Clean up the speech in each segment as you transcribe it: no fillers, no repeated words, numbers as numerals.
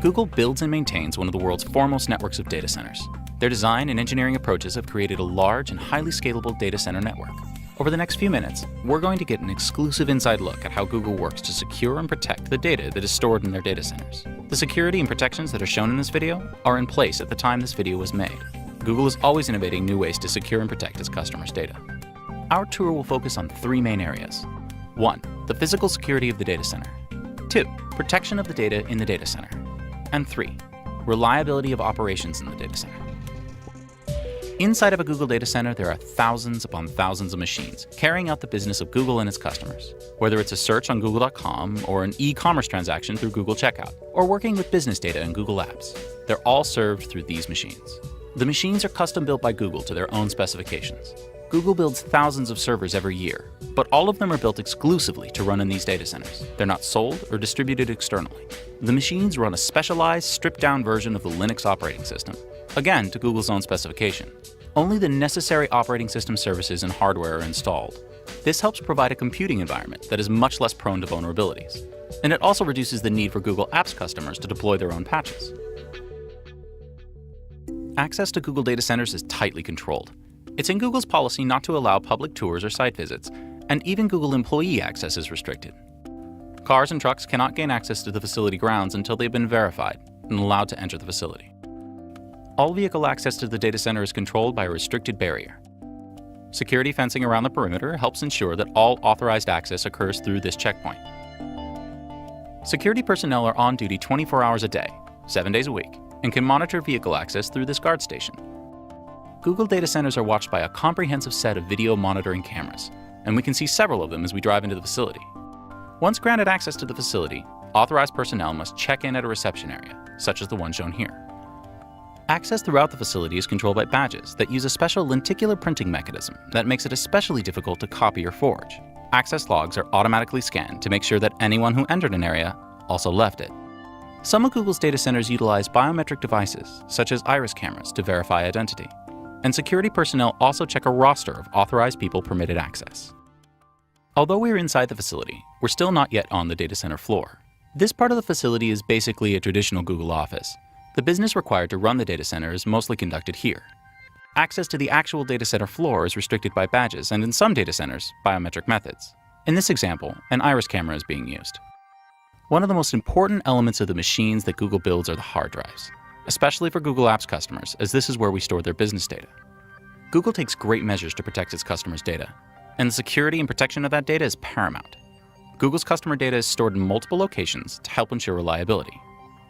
Google builds and maintains one of the world's foremost networks of data centers. Their design and engineering approaches have created a large and highly scalable data center network. Over the next few minutes, we're going to get an exclusive inside look at how Google works to secure and protect the data that is stored in their data centers. The security and protections that are shown in this video are in place at the time this video was made. Google is always innovating new ways to secure and protect its customers' data. Our tour will focus on three main areas. 1. The physical security of the data center. 2. Protection of the data in the data center. And 3. Reliability of operations in the data center. Inside of a Google data center, there are thousands upon thousands of machines carrying out the business of Google and its customers. Whether it's a search on Google.com or an e-commerce transaction through Google Checkout, or working with business data in Google Apps, they're all served through these machines. The machines are custom built by Google to their own specifications. Google builds thousands of servers every year, but all of them are built exclusively to run in these data centers. They're not sold or distributed externally. The machines run a specialized, stripped-down version of the Linux operating system, again to Google's own specification. Only the necessary operating system services and hardware are installed. This helps provide a computing environment that is much less prone to vulnerabilities. And it also reduces the need for Google Apps customers to deploy their own patches. Access to Google data centers is tightly controlled. It's in Google's policy not to allow public tours or site visits, and even Google employee access is restricted. Cars and trucks cannot gain access to the facility grounds until they've been verified and allowed to enter the facility. All vehicle access to the data center is controlled by a restricted barrier. Security fencing around the perimeter helps ensure that all authorized access occurs through this checkpoint. Security personnel are on duty 24 hours a day, 7 days a week, and can monitor vehicle access through this guard station. Google data centers are watched by a comprehensive set of video monitoring cameras, and we can see several of them as we drive into the facility. Once granted access to the facility, authorized personnel must check in at a reception area, such as the one shown here. Access throughout the facility is controlled by badges that use a special lenticular printing mechanism that makes it especially difficult to copy or forge. Access logs are automatically scanned to make sure that anyone who entered an area also left it. Some of Google's data centers utilize biometric devices, such as iris cameras, to verify identity. And security personnel also check a roster of authorized people permitted access. Although we're inside the facility, we're still not yet on the data center floor. This part of the facility is basically a traditional Google office. The business required to run the data center is mostly conducted here. Access to the actual data center floor is restricted by badges and in some data centers, biometric methods. In this example, an iris camera is being used. One of the most important elements of the machines that Google builds are the hard drives, especially for Google Apps customers, as this is where we store their business data. Google takes great measures to protect its customers' data, and the security and protection of that data is paramount. Google's customer data is stored in multiple locations to help ensure reliability.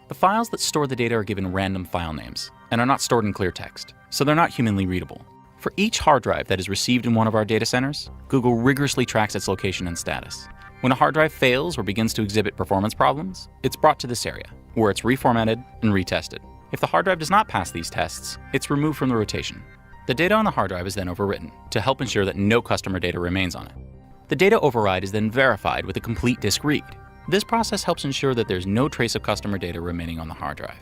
The files that store the data are given random file names and are not stored in clear text, so they're not humanly readable. For each hard drive that is received in one of our data centers, Google rigorously tracks its location and status. When a hard drive fails or begins to exhibit performance problems, it's brought to this area, where it's reformatted and retested. If the hard drive does not pass these tests, it's removed from the rotation. The data on the hard drive is then overwritten to help ensure that no customer data remains on it. The data override is then verified with a complete disk read. This process helps ensure that there's no trace of customer data remaining on the hard drive.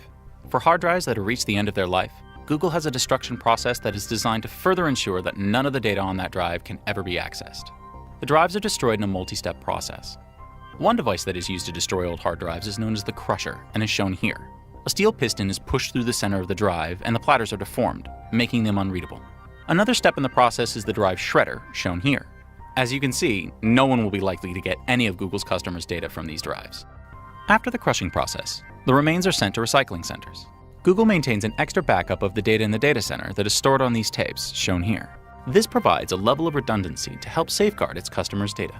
For hard drives that have reached the end of their life, Google has a destruction process that is designed to further ensure that none of the data on that drive can ever be accessed. The drives are destroyed in a multi-step process. One device that is used to destroy old hard drives is known as the crusher and is shown here. A steel piston is pushed through the center of the drive and the platters are deformed, making them unreadable. Another step in the process is the drive shredder, shown here. As you can see, no one will be likely to get any of Google's customers' data from these drives. After the crushing process, the remains are sent to recycling centers. Google maintains an extra backup of the data in the data center that is stored on these tapes, shown here. This provides a level of redundancy to help safeguard its customers' data.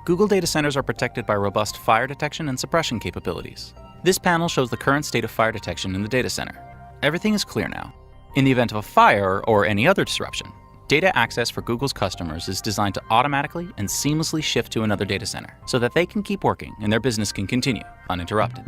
Google data centers are protected by robust fire detection and suppression capabilities. This panel shows the current state of fire detection in the data center. Everything is clear now. In the event of a fire or any other disruption, data access for Google's customers is designed to automatically and seamlessly shift to another data center so that they can keep working and their business can continue uninterrupted.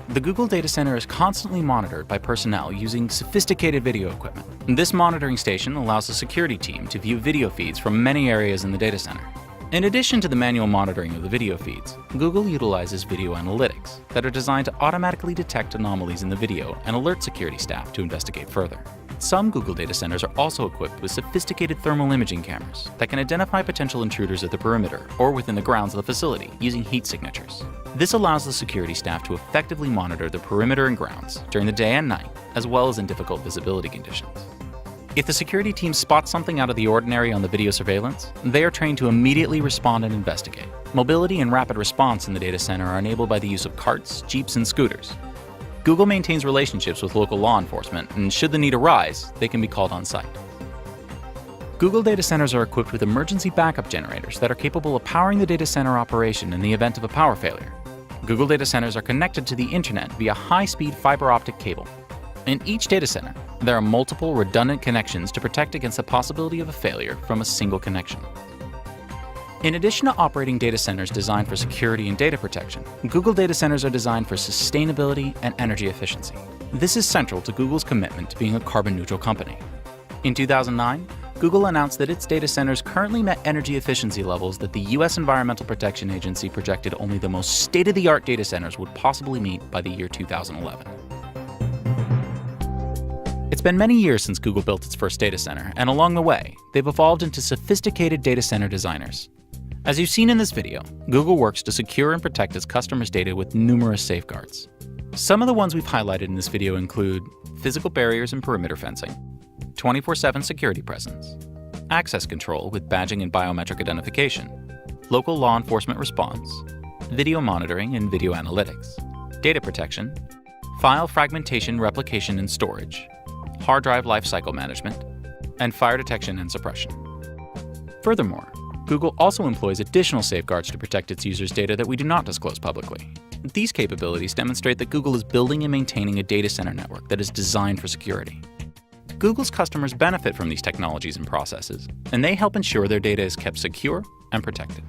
The Google data center is constantly monitored by personnel using sophisticated video equipment. This monitoring station allows the security team to view video feeds from many areas in the data center. In addition to the manual monitoring of the video feeds, Google utilizes video analytics that are designed to automatically detect anomalies in the video and alert security staff to investigate further. Some Google data centers are also equipped with sophisticated thermal imaging cameras that can identify potential intruders at the perimeter or within the grounds of the facility using heat signatures. This allows the security staff to effectively monitor the perimeter and grounds during the day and night, as well as in difficult visibility conditions. If the security team spots something out of the ordinary on the video surveillance, they are trained to immediately respond and investigate. Mobility and rapid response in the data center are enabled by the use of carts, jeeps, and scooters. Google maintains relationships with local law enforcement, and should the need arise, they can be called on site. Google data centers are equipped with emergency backup generators that are capable of powering the data center operation in the event of a power failure. Google data centers are connected to the internet via high-speed fiber optic cable. In each data center, there are multiple redundant connections to protect against the possibility of a failure from a single connection. In addition to operating data centers designed for security and data protection, Google data centers are designed for sustainability and energy efficiency. This is central to Google's commitment to being a carbon-neutral company. In 2009, Google announced that its data centers currently met energy efficiency levels that the U.S. Environmental Protection Agency projected only the most state-of-the-art data centers would possibly meet by the year 2011. It's been many years since Google built its first data center, and along the way, they've evolved into sophisticated data center designers. As you've seen in this video, Google works to secure and protect its customers' data with numerous safeguards. Some of the ones we've highlighted in this video include physical barriers and perimeter fencing, 24/7 security presence, access control with badging and biometric identification, local law enforcement response, video monitoring and video analytics, data protection, file fragmentation, replication, and storage, hard drive lifecycle management, and fire detection and suppression. Furthermore, Google also employs additional safeguards to protect its users' data that we do not disclose publicly. These capabilities demonstrate that Google is building and maintaining a data center network that is designed for security. Google's customers benefit from these technologies and processes, and they help ensure their data is kept secure and protected.